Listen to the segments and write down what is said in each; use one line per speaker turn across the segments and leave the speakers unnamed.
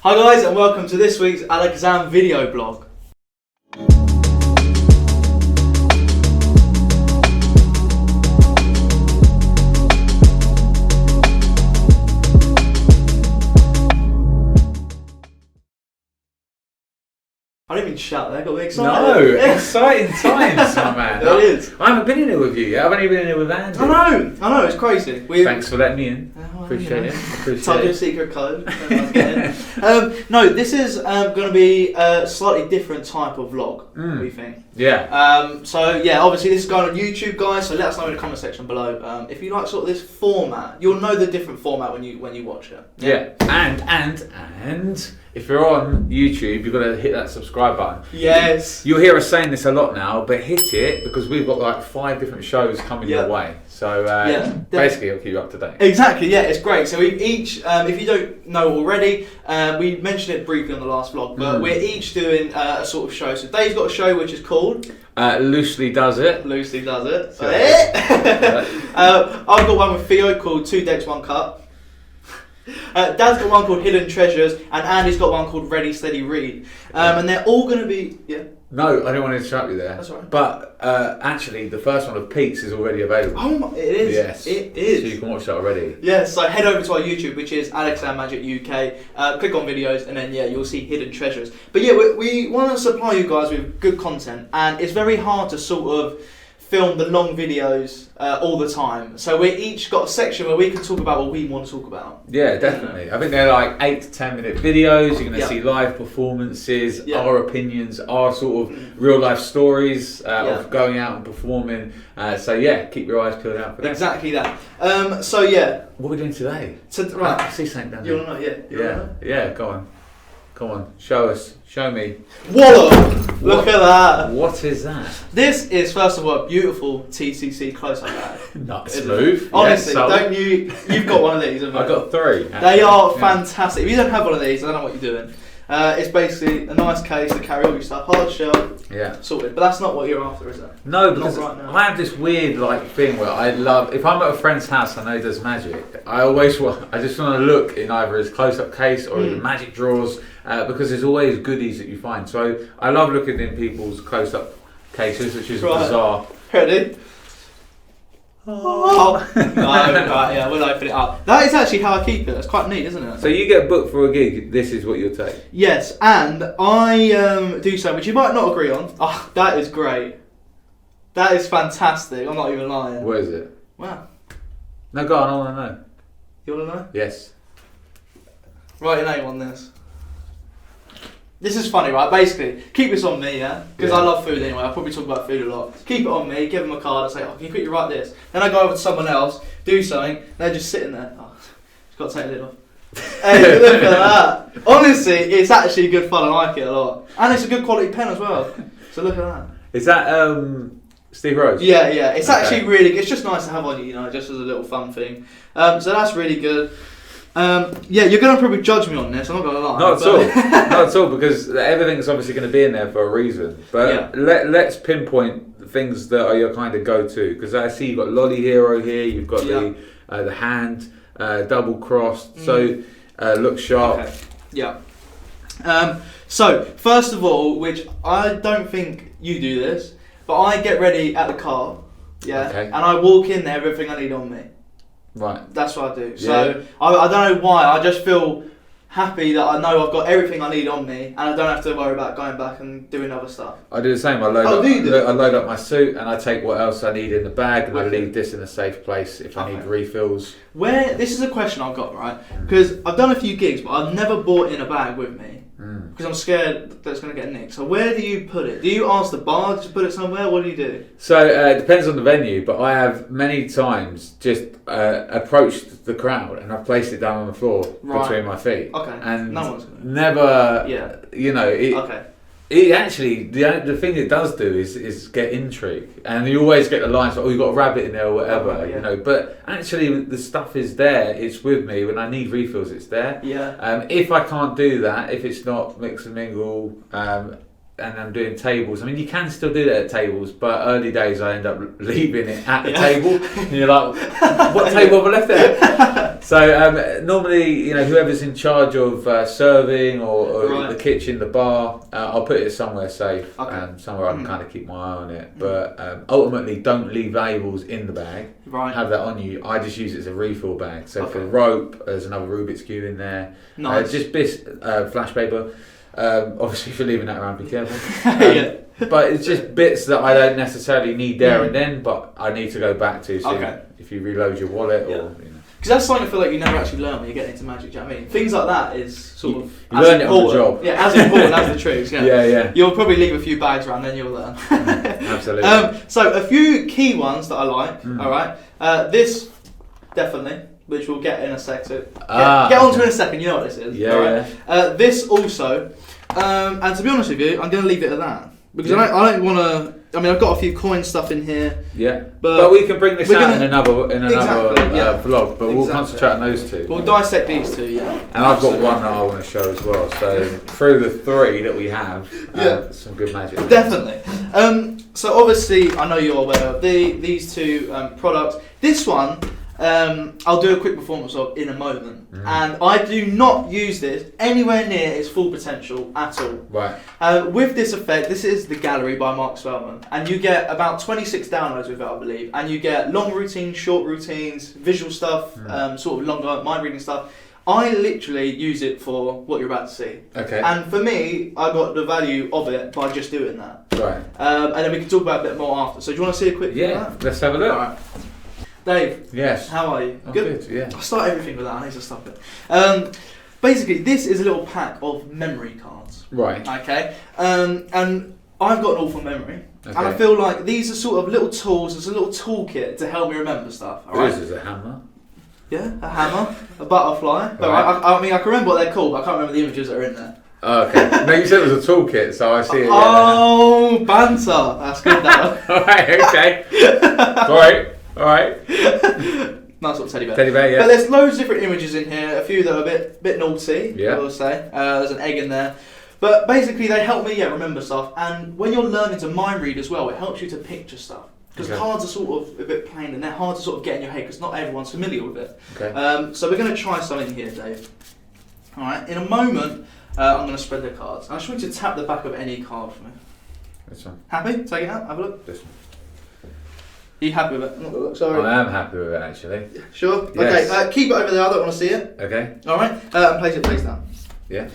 Hi guys, and welcome to this week's Alakazam Video Blog. I didn't even shout there, I got really excited.
No, exciting times, my man.
It is.
I haven't been in here with you yet. I've only been in here with Andy.
I know, it's crazy.
Thanks for letting me in. Appreciate it.
Type your secret code. No, this is going to be a slightly different type of vlog, we think.
Yeah.
So yeah, obviously this is going on YouTube, guys. So let us know in the comment section below if you like sort of this format. You'll know the different format when you watch it.
Yeah. And if you're on YouTube, you've got to hit that subscribe button.
Yes.
You'll hear us saying this a lot now, but hit it because we've got like 5 different shows coming your way. So basically, it'll keep you up to date.
Exactly, yeah, it's great. So we each, if you don't know already, we mentioned it briefly on the last vlog, but we're each doing a sort of show. So Dave's got a show which is called
Loosely Does It.
Loosely Does It. So I've got one with Theo called 2 Decks 1 Cup. Dad's got one called Hidden Treasures, and Andy's got one called Ready Steady Read. And they're all going to be
No, I don't want to interrupt you there.
That's all right.
But actually, the first one of Pete's is already available.
Oh, it is.
Yes,
it is.
So you can watch that already.
Yeah, so head over to our YouTube, which is Alakazam Magic UK. Click on videos, and then you'll see Hidden Treasures. But yeah, we want to supply you guys with good content, and it's very hard to sort of film the long videos all the time. So we each got a section where we can talk about what we want to talk about.
Yeah, definitely. I think they're like 8 to 10 minute videos. You're going to see live performances, our opinions, our sort of real life stories of going out and performing. So yeah, keep your eyes peeled out for that.
Exactly that. So yeah.
What are we doing today?
Right.
I see something down there.
You want to know?
Yeah, go on. Come on, show us. Show me.
Wallop! Look at that.
What is that?
This is, first of all, a beautiful TCC close-up bag.
Not smooth.
Honestly,
yes,
don't you... You've got one of these, haven't you?
I've got 3.
They are fantastic. If you don't have one of these, I don't know what you're doing. It's basically a nice case to carry all your stuff. Hard shell. Yeah. Sorted. But that's not what you're after, is it?
No, because
right now.
I have this weird thing where I love, if I'm at a friend's house I know he does magic, I just want to look in either his close-up case or the magic drawers because there's always goodies that you find. So I love looking in people's close-up cases, which is bizarre.
Ready? Oh. No, right, yeah, we'll open it up. That is actually how I keep it. It's quite neat, isn't it?
So you get booked for a gig, this is what you'll take?
Yes, and I do something which you might not agree on. Oh, that is great. That is fantastic. I'm not even lying.
What is it?
Wow.
No, go on, I want to know.
You want to know?
Yes.
Write your name on this. This is funny, right? Basically, keep this on me, yeah? Because I love food anyway. I probably talk about food a lot. Keep it on me, give them a card and say, oh, can you quickly write this? Then I go over to someone else, do something, they're just sitting there. Oh, just got to take the lid off. Hey, look at that. Honestly, it's actually good fun. I like it a lot. And it's a good quality pen as well. So look at that.
Is that Steve Rose?
Yeah. It's actually really good. It's just nice to have on you, just as a little fun thing. So that's really good. You're going to probably judge me on this, I'm not going to lie.
Not at all. Not at all, because everything's obviously going to be in there for a reason. But let's pinpoint the things that are your kind of go-to. Because I see you've got Lolly Hero here, you've got the hand, double crossed, so look sharp.
Okay. Yeah. So, first of all, which I don't think you do this, but I get ready at the car, and I walk in there, everything I need on me.
Right.
That's what I do. So I don't know why. I just feel happy that I know I've got everything I need on me, and I don't have to worry about going back and doing other stuff.
I do the same. I load up my suit, and I take what else I need in the bag, and I leave this in a safe place if I need refills. This
is a question I've got, right? Because I've done a few gigs, but I've never brought in a bag with me. Because I'm scared that it's going to get nicked. So where do you put it? Do you ask the bar to put it somewhere? What do you do?
So it depends on the venue, but I have many times just approached the crowd and I've placed it down on the floor between my feet.
Okay.
And
no one's going to.
Never,
okay.
It actually, the thing it does do is get intrigue, and you always get the lines like, oh, you've got a rabbit in there or whatever, but actually the stuff is there, it's with me, when I need refills it's there.
Yeah.
If I can't do that, if it's not mix and mingle, and I'm doing tables. I mean, you can still do that at tables, but early days I end up leaving it at the table. And you're like, what table have I left there? So normally, whoever's in charge of serving or the kitchen, the bar, I'll put it somewhere safe, somewhere I can kind of keep my eye on it. But ultimately, don't leave valuables in the bag.
Right.
Have that on you. I just use it as a refill bag. So for rope, there's another Rubik's Cube in there.
Nice.
Just bits, flash paper. Obviously, if you're leaving that around, be careful. But it's just bits that I don't necessarily need there and then, but I need to go back to. So if you reload your wallet or.
Because that's something I feel like you never actually learn when you get into Magic. Do you know what I mean? Things like that is sort of
you learn it on the job.
Yeah, as important as the tricks.
Yeah.
You'll probably leave a few bags around, then you'll learn.
Absolutely.
So a few key ones that I like. All right. This definitely, which we'll get in a sec. So get onto in a second. You know what this is.
Yeah.
This also, and to be honest with you, I'm going to leave it at that because I don't want to. I mean, I've got a few coin stuff in here.
Yeah, but we can bring this out in another vlog. But we'll concentrate on those two.
We'll dissect these two,
And I've got one that I want to show as well. So through the three that we have, some good magic.
Definitely. So obviously, I know you're aware of these two products. This one, I'll do a quick performance of in a moment. And I do not use this anywhere near its full potential at all.
Right.
With this effect, this is the Gallery by Mark Spellman, and you get about 26 downloads with it, I believe, and you get long routines, short routines, visual stuff, sort of longer mind reading stuff. I literally use it for what you're about to see.
Okay.
And for me, I got the value of it by just doing that.
Right.
And then we can talk about it a bit more after. So do you want to see a quick video of that?
Let's have a look.
All right. Dave.
Yes.
How are you?
I'm good. Yeah.
I start everything with that. I need to stop it. Basically, this is a little pack of memory cards.
Right.
Okay. And I've got an awful memory. Okay. And I feel like these are sort of little tools. It's a little toolkit to help me remember stuff. All right?
This is a hammer.
Yeah, a hammer, a butterfly. Right. I mean, I can remember what they're called, but I can't remember the images that are in there.
Oh, okay. No, you said it was a toolkit, so I see it.
Oh, banter. That's good, that one.
Alright, okay. Alright.
Nice little teddy bear.
Teddy bear, yeah.
But there's loads of different images in here. A few that are a bit naughty,
yeah.
I will say. There's an egg in there. But basically, they help me remember stuff. And when you're learning to mind read as well, it helps you to picture stuff. Because cards are sort of a bit plain and they're hard to sort of get in your head because not everyone's familiar with it.
Okay.
So we're going to try something here, Dave. Alright, in a moment, I'm going to spread the cards. I just want you to tap the back of any card for me.
This one.
Happy? Take it out, have a look.
This one.
Are you happy with it? Not look, sorry.
I am happy with it, actually.
Sure?
Yes.
Okay, keep it over there, I don't want to see it.
Okay.
Alright, and place it face down.
Yeah.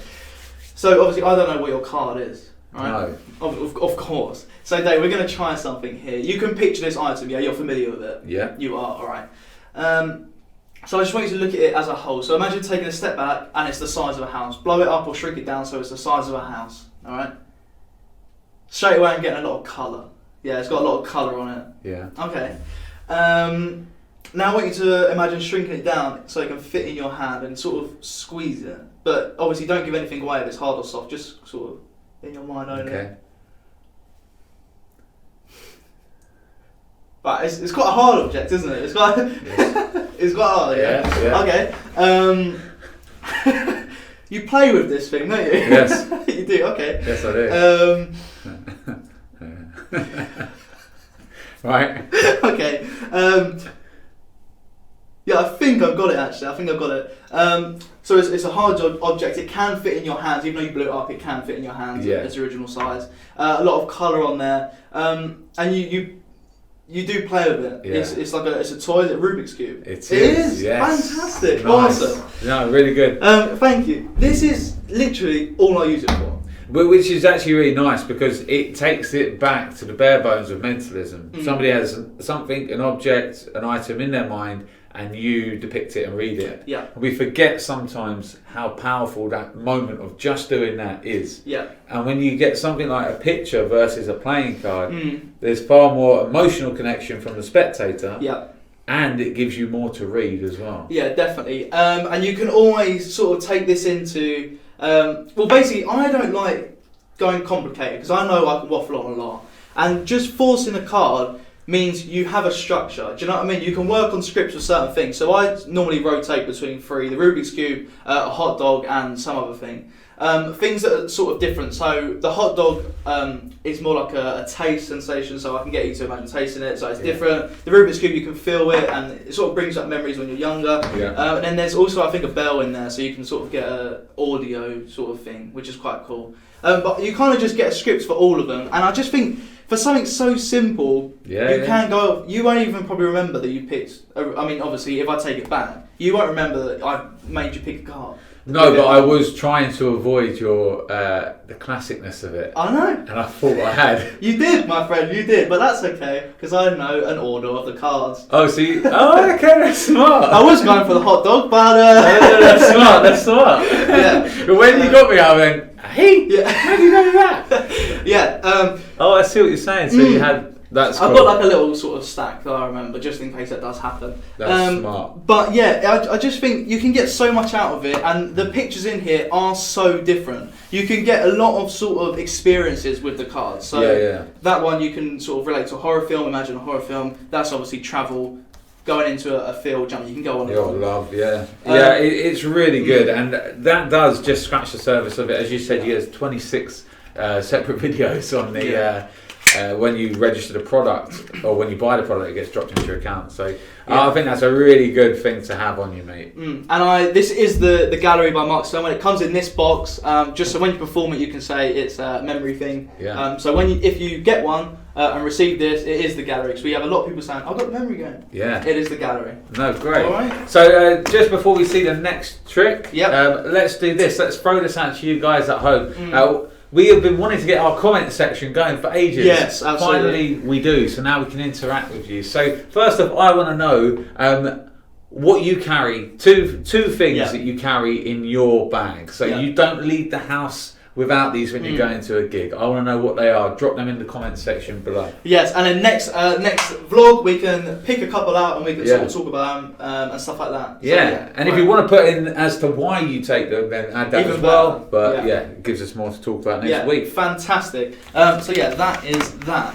So obviously I don't know what your card is. Right?
No.
Of course. So Dave, we're going to try something here. You can picture this item, yeah? You're familiar with it?
Yeah.
You are, alright. So I just want you to look at it as a whole. So imagine taking a step back and it's the size of a house. Blow it up or shrink it down so it's the size of a house. Alright? Straight away I'm getting a lot of colour. Yeah, it's got a lot of colour on it.
Yeah.
Okay. Now I want you to imagine shrinking it down so it can fit in your hand and sort of squeeze it. But obviously don't give anything away if it's hard or soft, just sort of in your mind only.
Okay.
But it's quite a hard object, isn't it? It's quite it's quite hard, yeah. Okay. You play with this thing, don't you?
Yes.
You do, okay.
Yes, I do. Right.
Okay. Yeah, I think I've got it actually. I think I've got it. So it's a hard object. It can fit in your hands, even though you blew it up. It can fit in your hands at its original size. A lot of colour on there, and you do play with it. Yeah. It's like it's a toy, it's a Rubik's Cube.
It is. Yes.
Fantastic.
Nice.
Awesome.
No, really good.
Thank you. This is literally all I use it for.
Which is actually really nice because it takes it back to the bare bones of mentalism. Somebody has something, an object, an item in their mind, and you depict it and read it.
Yeah.
And we forget sometimes how powerful that moment of just doing that is.
Yeah.
And when you get something like a picture versus a playing card, there's far more emotional connection from the spectator.
Yeah.
And it gives you more to read as well.
Yeah, definitely. And you can always sort of take this into... well, basically, I don't like going complicated because I know I can waffle on a lot. And just forcing a card means you have a structure. Do you know what I mean? You can work on scripts for certain things. So I normally rotate between 3: the Rubik's Cube, a hot dog, and some other thing. Things that are sort of different. So the hot dog is more like a taste sensation, so I can get you to imagine tasting it, so it's different. The Rubik's Cube, you can feel it, and it sort of brings up memories when you're younger. And then there's also, I think, a bell in there, so you can sort of get an audio sort of thing, which is quite cool. But you kind of just get scripts for all of them, and I just think for something so simple, can go. You won't even probably remember that you picked. I mean, obviously, if I take it back, you won't remember that I made you pick a card.
No, but I was trying to avoid your the classicness of it.
I know.
And I thought I had.
You did, my friend, you did. But that's okay, because I know an order of the cards.
Oh, so you... Oh, okay, that's smart.
I was going for the hot dog, but...
That's smart. Yeah. But when you got me, I went, hey, how do you know that?
Yeah.
Oh, I see what you're saying. So you had... That's cool.
I've got like a little sort of stack that I remember, just in case that does happen.
That's smart.
But yeah, I just think you can get so much out of it, and the pictures in here are so different. You can get a lot of sort of experiences with the cards. So that one you can sort of relate to a horror film, imagine a horror film. That's obviously travel, going into a field, jump. You can go on and on.
It's really good, and that does just scratch the surface of it. As you said, there's 26 separate videos on the... when you register the product or when you buy the product, it gets dropped into your account. So I think that's a really good thing to have on you, mate.
And this is the gallery by Mark Stone. When it comes in this box, just so when you perform it, you can say it's a memory thing. So if you get one and receive this, it is the gallery. Because we have a lot of people saying, I've got the memory game. Yeah. It is the gallery.
No, great.
All right.
So just before we see the next trick, let's do this. Let's throw this out to you guys at home. We have been wanting to get our comment section going for ages.
Yes, absolutely.
Finally, we do. So now we can interact with you. So first off, I want to know what you carry. Two things that you carry in your bag. So you don't leave the house without these when you're going to a gig. I want to know what they are. Drop them in the comment section below.
Yes, and then next vlog we can pick a couple out and we can sort of talk about them and stuff like that. So,
and if you want to put in as to why you take them, then add that as well. But it gives us more to talk about next week.
Fantastic. So that is that.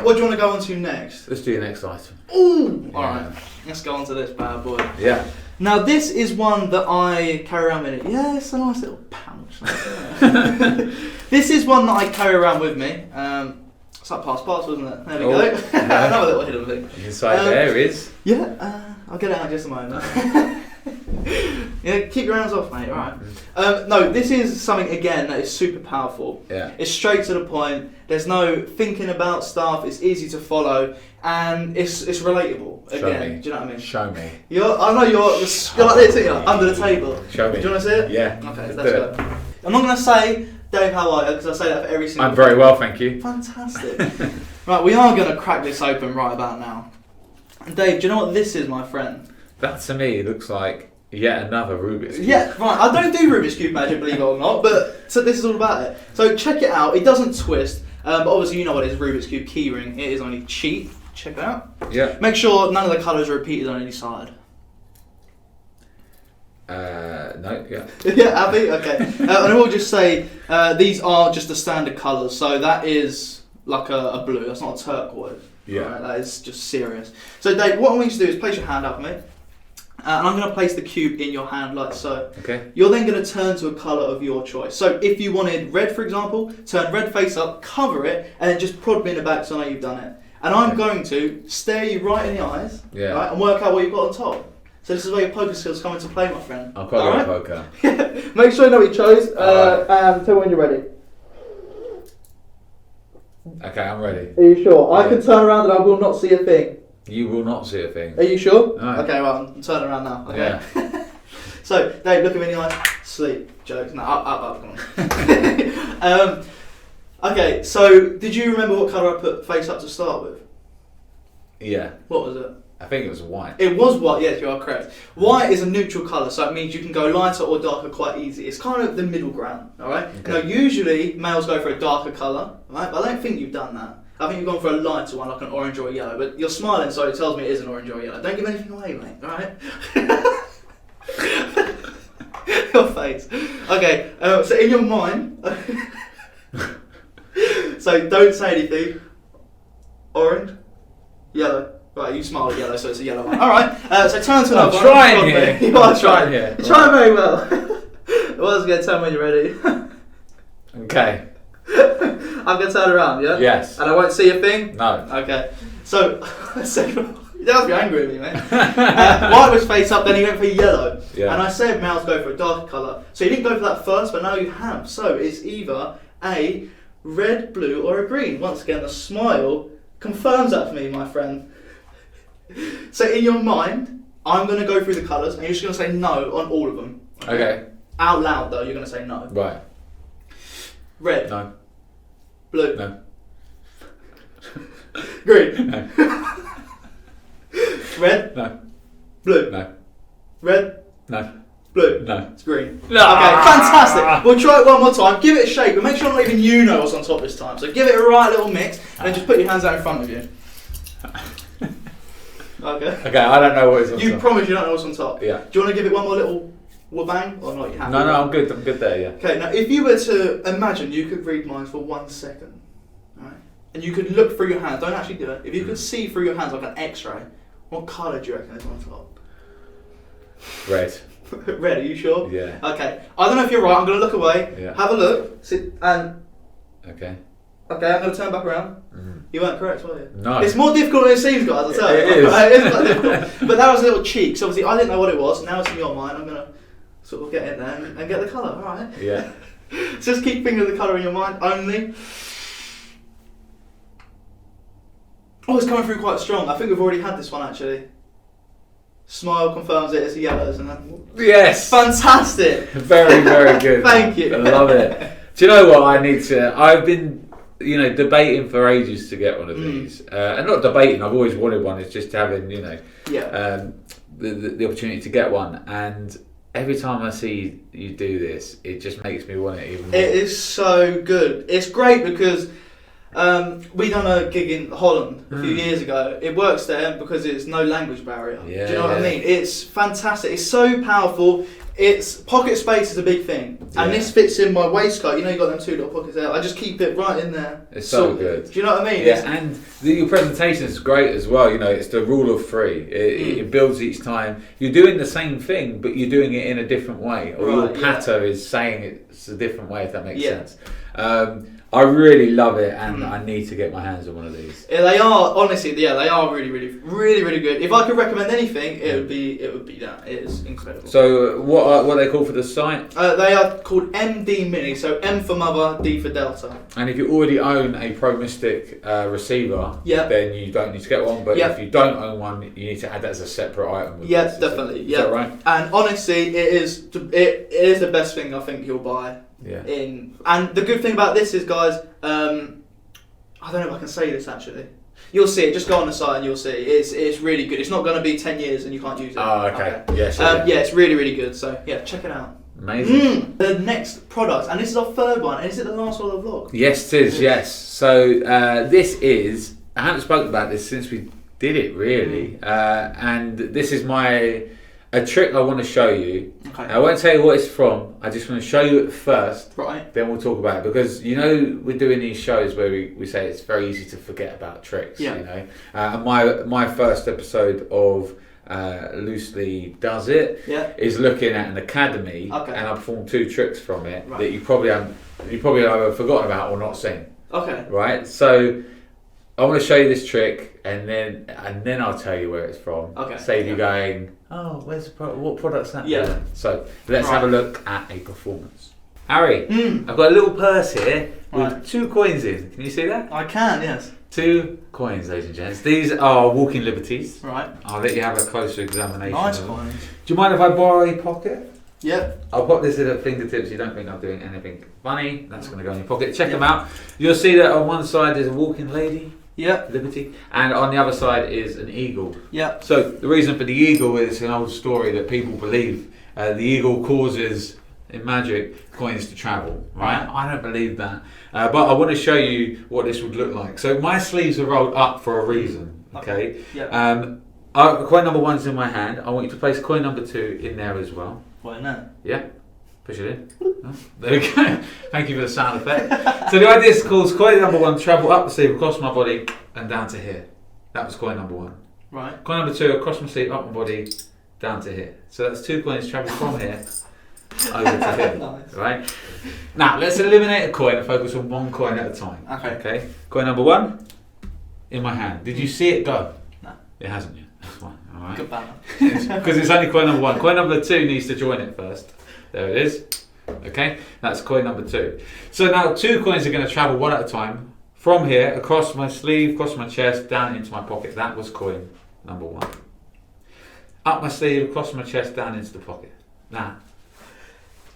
What do you want to go on to next?
Let's do your next item.
Ooh! Alright, let's go on to this bad boy.
Yeah.
Now this is one that I carry around with me. Yeah, it's a nice little pouch. This is one that I carry around with me. It's like past parts, wasn't it? There we go. Another little hidden thing.
Inside there is...
Yeah, I'll get it out in just a moment. Keep your hands off, mate, alright. No, this is something, again, that is super powerful.
Yeah.
It's straight to the point. There's no thinking about stuff. It's easy to follow. And it's relatable, again. Do you know what I mean?
Show me.
I know you're like this, aren't you? Under the table.
Show me.
Do you want to see it?
Yeah.
Okay, let's go. I'm not going to say, Dave, how are you? Because I say that for every single
I'm very well, thank you.
Fantastic. Right, we are going to crack this open right about now. And Dave, do you know what this is, my friend?
That to me looks like yet another Rubik's Cube.
Yeah, right. I don't do Rubik's Cube magic, believe it or not, but so this is all about it. So check it out. It doesn't twist, but obviously you know what it is, Rubik's Cube keyring. It is only cheap. Check it out.
Yeah.
Make sure none of the colours are repeated on any side.
No, yeah.
Yeah, happy? Okay. And I will just say, these are just the standard colours. So that is like a blue. That's not a turquoise.
Yeah.
Right? That is just serious. So Dave, what I want you to do is place your hand up, mate. And I'm going to place the cube in your hand like so.
Okay.
You're then going to turn to a colour of your choice. So if you wanted red, for example, turn red face up, cover it, and then just prod me in the back so I know you've done it. And I'm going to stare you right in the eyes, right, and work out what you've got on top. So this is where your poker skills come into play, my friend.
I'm quite good at poker.
Make sure you know what you chose, and tell me when you're ready.
Okay, I'm ready.
Are you sure? I can turn around and I will not see a thing.
You will not see a thing.
Are you sure?
No.
Okay, well, I'm turning around now. Okay.
Yeah.
So, Dave, look at me in the eyes. Sleep. Jokes. No, up, come on. Okay, so did you remember what colour I put face up to start with?
Yeah.
What was it?
I think it was white.
It was white, yes, you are correct. White is a neutral colour, so it means you can go lighter or darker quite easy. It's kind of the middle ground, alright?
Okay.
Now, usually males go for a darker colour, right? But I don't think you've done that. I think you've gone for a lighter one, like an orange or a yellow. But you're smiling, so it tells me it is an orange or a yellow. Don't give anything away, mate, alright? Your face. Okay, so in your mind... So don't say anything. Orange. Yellow. Right, you smile at yellow, so it's a yellow one. Alright, so turn to another one.
I'm trying here.
You are trying.
here.
You're trying very well. Well, again, tell me when you're ready.
Okay.
I'm going to turn around, yeah?
Yes.
And I won't see a thing?
No.
Okay. So, you don't have to be angry with me, mate. White was face up, then he went for yellow.
Yeah.
And I said Mal's go for a darker colour. So you didn't go for that first, but now you have. So it's either a red, blue, or a green. Once again, the smile confirms that for me, my friend. So in your mind, I'm going to go through the colours, and you're just going to say no on all of them.
Okay.
Out loud, though, you're going to say no.
Right.
Red.
No.
Blue.
No.
Green.
No.
Red.
No.
Blue.
No.
Red.
No.
Blue.
No.
It's green.
No.
Okay, fantastic. We'll try it one more time. Give it a shake, but make sure not even you know what's on top this time. So give it a right little mix, and then just put your hands out in front of you. Okay.
Okay, I don't know what is on
You
top.
promise you don't know what's on top?
Yeah.
Do you want to give it one more little bang, or not? You have
No, I'm good there, yeah.
Okay, now if you were to imagine you could read minds for 1 second, alright? And you could look through your hands, don't actually do it. If you could see through your hands like an x-ray, what colour do you reckon is on top?
Red.
Red, are you sure?
Yeah.
Okay, I don't know if you're right, I'm going to look away,
Yeah.
have a look, sit, and...
Okay.
Okay, I'm going to turn back around.
Mm.
You weren't correct, were you?
No.
It's more difficult than it seems, guys, I'll tell you.
It is.
It is quite difficult. But that was a little cheek, so obviously I didn't know what it was, now it's in your mind, I'm going to sort of get in there and get the colour, alright?
Yeah.
Just keep thinking of the colour in your mind only. Oh, it's coming through quite strong. I think we've already had this one actually. Smile confirms it, it's a yellow, isn't it?
Yes.
Fantastic.
Very, very good.
Thank you.
I love it. Do you know what I need to? I've been, debating for ages to get one of these, and not debating. I've always wanted one. It's just having,
Yeah.
the opportunity to get one. And every time I see you do this, it just makes me want it even more.
It is so good. It's great because we done a gig in Holland a few years ago. It works there because it's no language barrier.
Yeah,
do you know what I mean? It's fantastic. It's so powerful. It's pocket space is a big thing, and this fits in my waistcoat. You know, you got them 2 little pockets there. I just keep it right in there.
It's so good.
Do you know what I mean?
Yeah, and your presentation is great as well. It's the rule of 3. It builds each time. You're doing the same thing, but you're doing it in a different way, or your patter is saying it's a different way. If that makes sense. I really love it, and I need to get my hands on one of these.
Yeah, they are honestly, they are really, really, really, really good. If I could recommend anything, it would be that. It is incredible.
So, what are they called for the site?
They are called MD Mini. So M for mother, D for Delta.
And if you already own a Pro Mystic receiver, then you don't need to get one. But if you don't own one, you need to add that as a separate item.
Yes, definitely.
Is that right?
And honestly, it is the best thing I think you'll buy.
Yeah.
And the good thing about this is, guys, I don't know if I can say this actually. You'll see it. Just go on the site and you'll see. It's really good. It's not going to be 10 years and you can't use it.
Oh, okay. Yes.
Yeah, it's really, really good. So yeah, check it out.
Amazing.
The next product, and this is our 3rd one. And is it the last one of the vlog?
Yes, it is. Yes. So this is. I haven't spoken about this since we did it really, and this is a trick I want to show you.
Okay.
I won't tell you what it's from. I just want to show you it first.
Right.
Then we'll talk about it, because we're doing these shows where we say it's very easy to forget about tricks.
Yeah.
And my first episode of Loosely Does It is looking at an academy, and I performed 2 tricks from it that you probably have either forgotten about or not seen.
Okay.
Right. So I want to show you this trick, and then I'll tell you where it's from.
Okay.
Save you going, oh, where's what product's that?
Yeah.
So let's have a look at a performance. Harry, I've got a little purse here with 2 coins in. Can you see that?
I can, yes.
2 coins, ladies and gents. These are walking liberties.
Right.
I'll let you have a closer examination.
Nice
of them.
coins.
Do you mind if I borrow a pocket?
Yep.
I'll pop this in at fingertips. You don't think I'm doing anything funny? That's going to go in your pocket. Check them out. You'll see that on one side is a walking lady.
Yep.
Liberty. And on the other side is an eagle.
Yep.
So the reason for the eagle is an old story that people believe. The eagle causes, in magic, coins to travel. Right? I don't believe that. But I want to show you what this would look like. So my sleeves are rolled up for a reason. Okay.
Yep.
Coin number 1's in my hand. I want you to place coin number 2 in there as well.
What in there?
Yeah. Push it in. Oh, there we go. Thank you for the sound effect. So the idea is called coin number 1 travel up the sleeve across my body and down to here. That was coin number 1.
Right.
Coin number 2, across my sleeve, up my body, down to here. So that's 2 coins travelling from here over to here.
Nice.
Right? Now, let's eliminate a coin and focus on 1 coin at a time. Okay? Coin number 1, in my hand. Did you see it go?
No.
It hasn't yet. That's fine. All right.
Good banner.
Because it's only coin number 1. Coin number 2 needs to join it first. There it is. Okay? That's coin number 2. So now 2 coins are going to travel 1 at a time. From here, across my sleeve, across my chest, down into my pocket. That was coin number 1. Up my sleeve, across my chest, down into the pocket. That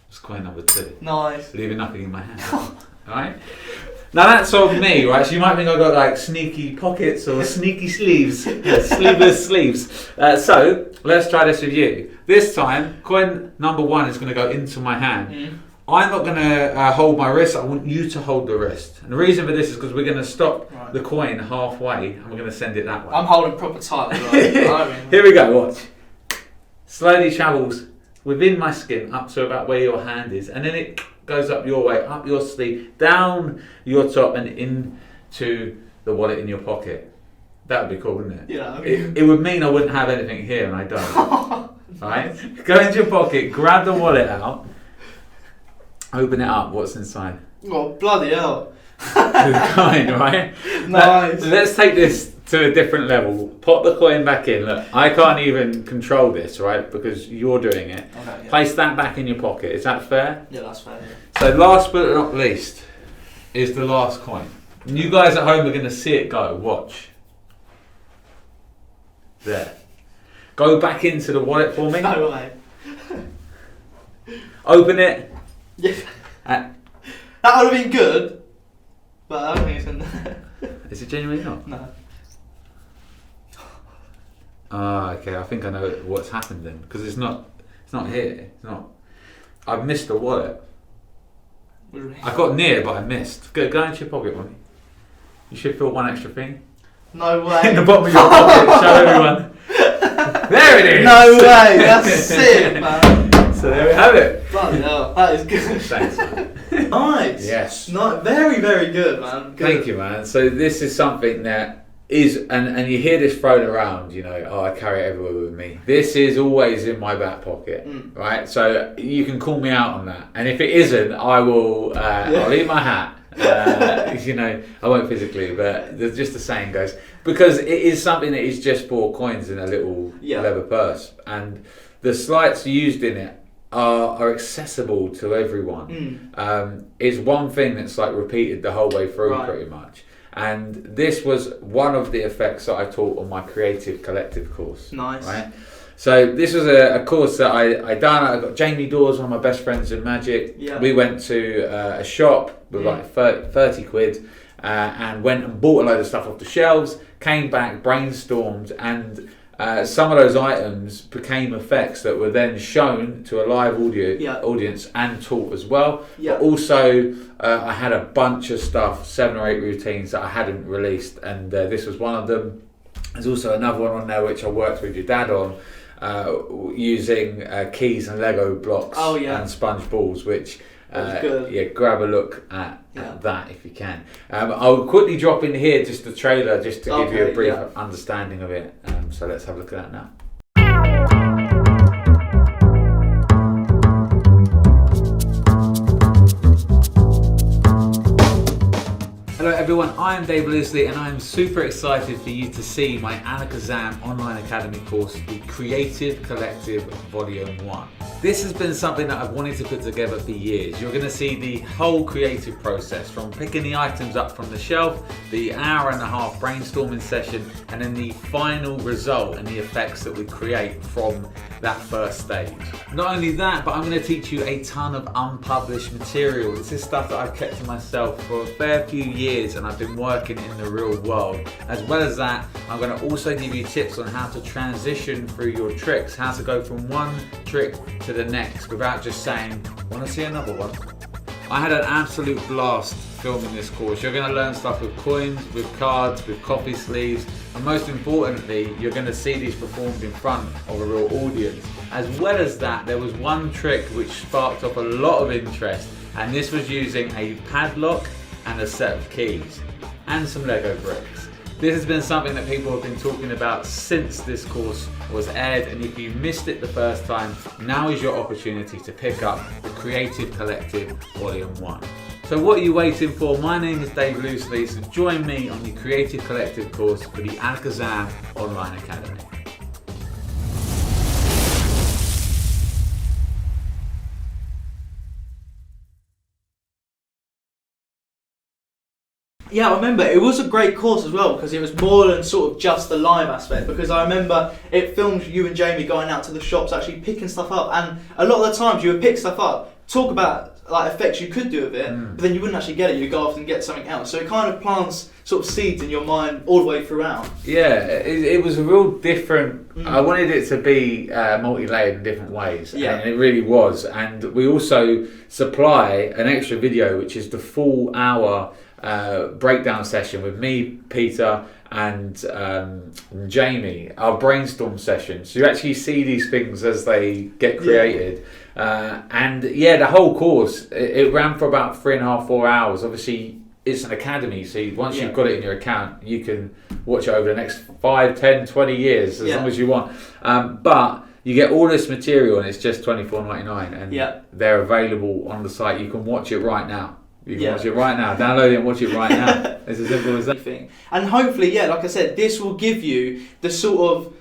was coin number 2.
Nice.
Leaving nothing in my hand. Alright? Now that's on me, right? So you might think I've got like sneaky pockets or sneaky sleeves. Sleeveless sleeves. So, let's try this with you. This time, coin number 1 is going to go into my hand. I'm not going to hold my wrist. I want you to hold the wrist. And the reason for this is because we're going to stop the coin halfway and we're going to send it that way.
I'm holding proper tight as well.
Here we go, watch. Slowly travels within my skin up to about where your hand is. And then it goes up your way, up your sleeve, down your top and into the wallet in your pocket. That would be cool, wouldn't it?
Yeah.
It would mean I wouldn't have anything here and I don't. Right? Go into your pocket, grab the wallet out. Open it up, what's inside?
Oh, bloody hell.
The coin, right?
Nice.
Let's take this to a different level. Pop the coin back in. Look, I can't even control this, right? Because you're doing it.
Okay, yeah.
Place that back in your pocket. Is that fair?
Yeah, that's fair. Yeah.
So last but not least is the last coin. And you guys at home are going to see it go. Watch. There. Go back into the wallet for me.
No way.
Open it.
Yeah. That would have been good, but I don't think it's in there.
Is it genuinely not?
No.
Ah, okay. I think I know what's happened then, because it's not here. It's not. I've missed the wallet.
What do you mean?
I got near, but I missed. Go into your pocket, Ronnie. You should feel one extra thing
No way.
in the bottom of your pocket. Show everyone. There it is.
No way. That's sick, man.
So there we have it.
Bloody hell. That is good.
Thanks, man.
Nice.
Yes.
Very, very good, man. Good.
Thank you, man. So this is something that is, and you hear this thrown around, you know, oh, I carry it everywhere with me. This is always in my back pocket, right? So you can call me out on that. And if it isn't, I will, I'll eat my hat. You know, I won't physically, but there's just the saying goes. Because it is something that is just 4 coins in a little leather purse. And the sleights used in it are accessible to everyone. It's one thing that's like repeated the whole way through pretty much. And this was one of the effects that I taught on my Creative Collective course.
Nice.
Right? So this was a course that I done. I got Jamie Dawes, one of my best friends in Magic.
Yeah.
We went to a shop with like 30 quid and went and bought a load of stuff off the shelves, came back, brainstormed, and some of those items became effects that were then shown to a live audience and taught as well. But also I had a bunch of stuff, 7 or 8 routines that I hadn't released, and this was one of them. There's also another one on there which I worked with your dad on, using keys and Lego blocks and sponge balls, which grab a look at that if you can. I'll quickly drop in here just the trailer just to give you a brief understanding of it. So let's have a look at that now. Hello everyone, I'm Dave Lisley and I'm super excited for you to see my Alakazam Online Academy course, the Creative Collective Volume 1. This has been something that I've wanted to put together for years. You're going to see the whole creative process, from picking the items up from the shelf, the hour-and-a-half brainstorming session, and then the final result and the effects that we create from that first stage. Not only that, but I'm going to teach you a ton of unpublished material. This is stuff that I've kept to myself for a fair few years and I've been working in the real world. As well as that, I'm going to also give you tips on how to transition through your tricks, how to go from one trick to the next without just saying, want to see another one? I had an absolute blast filming this course. You're going to learn stuff with coins, with cards, with coffee sleeves, and most importantly, you're going to see these performed in front of a real audience. As well as that, there was one trick which sparked off a lot of interest, and this was using a padlock and a set of keys and some Lego bricks. This has been something that people have been talking about since this course was aired, and if you missed it the first time, now is your opportunity to pick up the Creative Collective Volume 1. So what are you waiting for? My name is Dave Loosley, so join me on the Creative Collective course for the Alakazam Online Academy.
Yeah, I remember it was a great course as well because it was more than sort of just the live aspect, because I remember it filmed you and Jamie going out to the shops actually picking stuff up, and a lot of the times you would pick stuff up, talk about like effects you could do with it, but then you wouldn't actually get it, you'd go off and get something else. So it kind of plants sort of seeds in your mind all the way throughout.
Yeah, it was a real different, I wanted it to be multi-layered in different ways, and it really was. And we also supply an extra video, which is the full hour breakdown session with me, Peter, and Jamie, our brainstorm session. So you actually see these things as they get created. And yeah, the whole course, it ran for about 3.5, 4 hours. Obviously, it's an academy, so once you've got it in your account, you can watch it over the next 5, 10, 20 years, as long as you want. But you get all this material, and it's just $24.99, and they're available on the site. You can watch it right now. You can watch it right now. Download it and watch it right now. It's as simple as that.
And hopefully, like I said, this will give you the sort of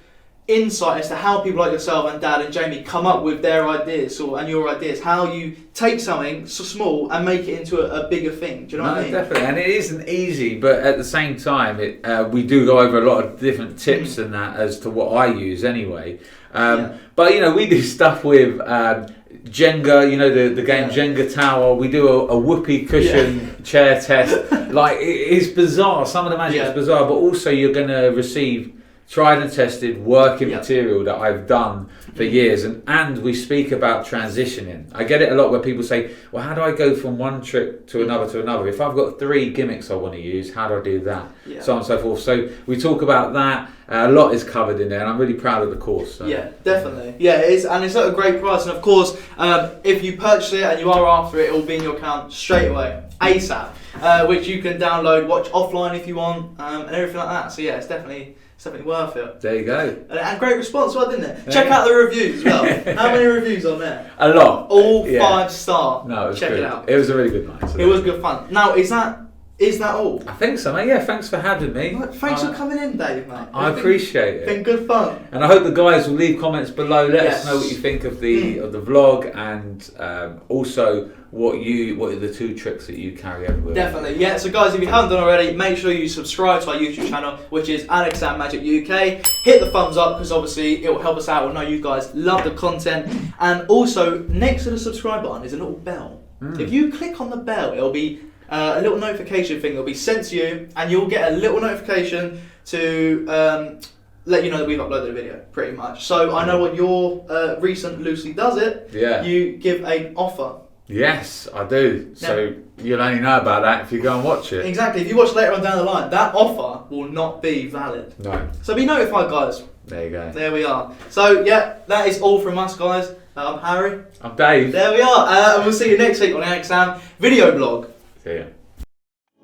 insight as to how people like yourself and Dad and Jamie come up with their ideas and your ideas. How you take something so small and make it into a bigger thing. Do you know what I mean?
Definitely. And it isn't easy, but at the same time, we do go over a lot of different tips and that as to what I use anyway. But we do stuff with Jenga, the game Jenga Tower. We do a whoopee cushion chair test. Like, it's bizarre. Some of the magic is bizarre, but also you're going to receive tried and tested working material that I've done for years, and we speak about transitioning. I get it a lot where people say, well, how do I go from one trick to another? If I've got 3 gimmicks I want to use, how do I do that? So on and so forth. So we talk about that. A lot is covered in there, and I'm really proud of the course. So.
Yeah, definitely. Yeah, it is, and it's at a great price. And of course, if you purchase it and you are after it, it will be in your account straight away, ASAP, which you can download, watch offline if you want, and everything like that. So yeah, it's definitely worth it.
There you go.
And great response as well, didn't it? Check out the reviews as well. How many reviews on there?
A lot.
All 5-star.
No, it was
Check
good.
it out.
It was a really good night. So
it was good fun. Now, is that all?
I think so, mate. Yeah, thanks for having me.
Thanks for coming in, Dave, mate.
I appreciate it.
It's been good fun.
And I hope the guys will leave comments below. Let us know what you think of the vlog, and also what are the 2 tricks that you carry everywhere.
Definitely, yeah. So guys, if you haven't done already, make sure you subscribe to our YouTube channel, which is Alakazam Magic UK. Hit the thumbs up, because obviously it will help us out. We'll know you guys love the content. And also, next to the subscribe button is a little bell. If you click on the bell, it'll be a little notification thing that'll be sent to you, and you'll get a little notification to let you know that we've uploaded a video, pretty much. So I know what your recent Loosely Does It.
Yeah.
You give an offer.
Yes, I do. So you'll only know about that if you go and watch it.
Exactly. If you watch later on down the line, that offer will not be valid.
No.
So be notified, guys.
There you go.
There we are. So yeah, that is all from us, guys. I'm Harry.
I'm Dave.
There we are. And we'll see you next week on the Alakazam Video Blog.
See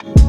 ya.